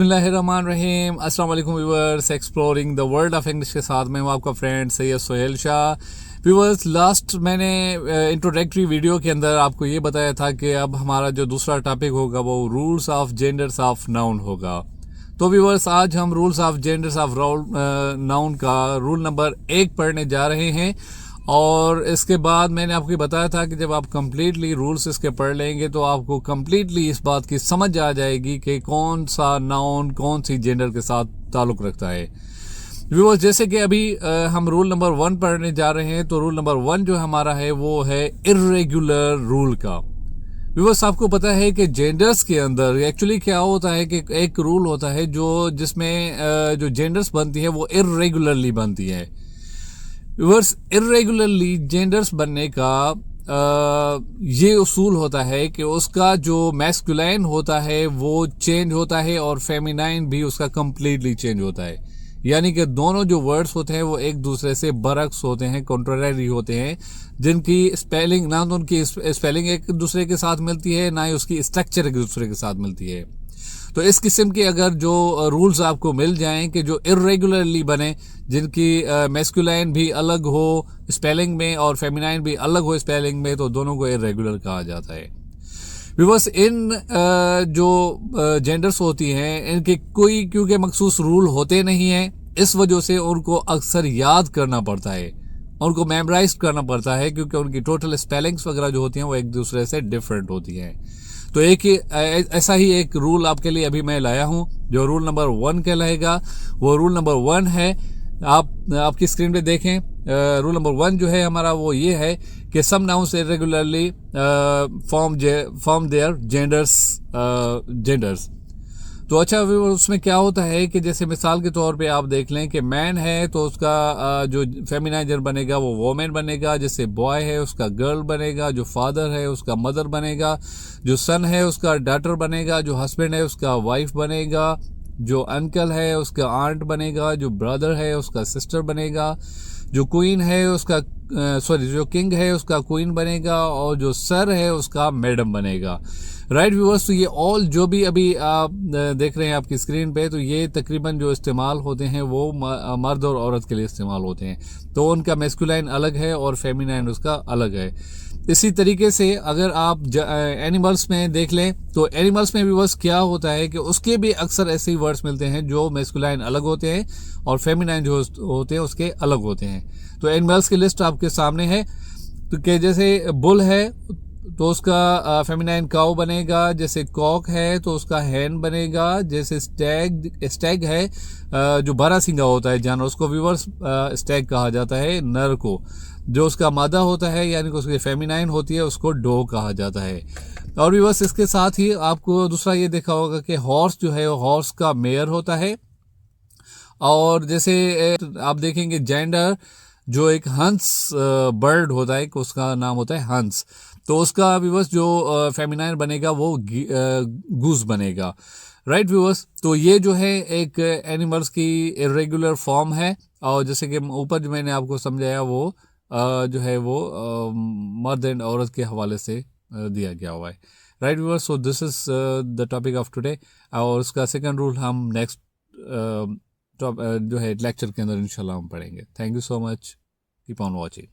बिस्मिल्लाहिर्रहमानिर्रहीम। अस्सलाम वालेकुम viewers, exploring the world of English के साथ मैं हूँ आपका friend Syed Sohail Shah. Viewers, last मैंने इंट्रोडक्टरी वीडियो के अंदर आपको ये बताया था कि अब हमारा जो दूसरा टॉपिक होगा वो rules of genders of noun होगा। तो व्यूअर्स, आज हम rules of genders of noun का रूल नंबर 1 पढ़ने जा रहे हैं। और इसके बाद मैंने आपको बताया था कि जब आप कंप्लीटली रूल्स इसके पढ़ लेंगे तो आपको कंप्लीटली इस बात की समझ आ जाएगी कि कौन सा नाउन कौन सी जेंडर के साथ ताल्लुक रखता है। व्यूअर्स, जैसे कि अभी हम रूल नंबर 1 पढ़ने जा रहे हैं, तो रूल नंबर 1 जो हमारा है वो है इर्रेगुलर रूल का। व्यूअर्स, आपको पता है कि जेंडर्स के अंदर एक्चुअली क्या होता है कि एक रूल होता है जिसमें जो जेंडर्स बनती है वो इर्रेगुलरली बनती है। व्यूअर्स, इर्रेगुलरली जेंडर्स बनने का ये उसूल होता है कि उसका जो मैस्कुलाइन होता है वो चेंज होता है और फेमिनाइन भी उसका कंप्लीटली चेंज होता है। यानी कि दोनों जो वर्ड्स होते हैं वो एक दूसरे से बरक्स होते हैं, कॉन्ट्रारी होते हैं, जिनकी स्पेलिंग ना तो उनकी स्पेलिंग एक दूसरे के साथ मिलती है, ना ही उसकी स्ट्रक्चर एक दूसरे के साथ मिलती है। तो इस किस्म के अगर जो रूल्स आपको मिल जाएं कि जो इर्रेगुलरली बने, जिनकी मैस्कुलाइन भी अलग हो स्पेलिंग में और फेमिनाइन भी अलग हो स्पेलिंग में, तो दोनों को इर्रेगुलर कहा जाता है। बिकॉज इन जो जेंडर्स होती हैं इनके कोई क्योंकि मखसूस रूल होते नहीं हैं, इस वजह से उनको अक्सर याद करना पड़ता है, उनको मेमोराइज करना पड़ता है, क्योंकि उनकी टोटल स्पेलिंग्स वगैरह जो होती हैं वो एक दूसरे से डिफरेंट होती हैं। तो एक ही ऐसा ही एक रूल आपके लिए अभी मैं लाया हूं जो रूल नंबर 1 कहलाएगा। वो रूल नंबर 1 है, आपकी स्क्रीन पे देखें। रूल नंबर 1 जो है हमारा वो ये है कि some nouns irregularly form their genders. तो अच्छा, उसमें क्या होता है कि जैसे मिसाल के तौर पे आप देख लें कि मैन है तो उसका जो फेमिनाइन जेंडर बनेगा वो वोमेन बनेगा, जैसे बॉय है उसका गर्ल बनेगा, जो फादर है उसका मदर बनेगा, जो सन है उसका डॉटर बनेगा, जो हस्बैंड है उसका वाइफ बनेगा, जो अंकल है उसका आंट बनेगा, जो ब्रदर है उसका सिस्टर बनेगा, जो क्वीन है उसका जो किंग है उसका क्वीन बनेगा, और जो सर है उसका मैडम बनेगा। राइट व्यूअर्स, तो ये ऑल जो भी अभी आप देख रहे हैं आपकी स्क्रीन पे, तो ये तकरीबन जो इस्तेमाल होते हैं वो मर्द और औरत के लिए इस्तेमाल होते हैं। तो उनका मैस्कुलाइन अलग है और फेमिनाइन उसका अलग है। इसी तरीके से अगर आप एनिमल्स में देख लें तो एनिमल्स में भी बस क्या होता है कि उसके भी अक्सर ऐसे ही वर्ड्स मिलते हैं जो मैस्कुलाइन अलग होते हैं और फेमिनाइन जो होते हैं उसके अलग होते हैं। तो एनिमल्स की लिस्ट आपके सामने है। तो कि जैसे बुल है तो उसका फेमिनाइन काउ बनेगा, जैसे कॉक है तो उसका हैन बनेगा, जैसे स्टैग है जो बारहसिंगा होता है जानवर, उसको व्यूअर्स स्टैग कहा जाता है नर को। जो उसका मादा होता है यानी कि उसकी फेमिनाइन होती है उसको डॉग कहा जाता है। और व्यूअर्स, इसके साथ ही आपको दूसरा ये देखा होगा कि हॉर्स जो है हॉर्स का मेयर होता है। और जैसे आप देखेंगे जेंडर जो एक हंस बर्ड होता है, उसका नाम होता है हंस, तो उसका व्यूअर्स जो फेमिनाइन बनेगा वो गूस बनेगा। राइट व्यूअर्स, तो ये जो है एक एनिमल्स की इर्रेगुलर फॉर्म है। और जैसे कि ऊपर जो मैंने आपको समझाया वो जो है वो मर्द एंड औरत के हवाले से दिया गया हुआ है। Right viewers, so this is the topic of today. और उसका सेकंड रूल हम नेक्स्ट जो है लेक्चर के अंदर इंशाल्लाह हम पढ़ेंगे। Thank you so much, keep on watching.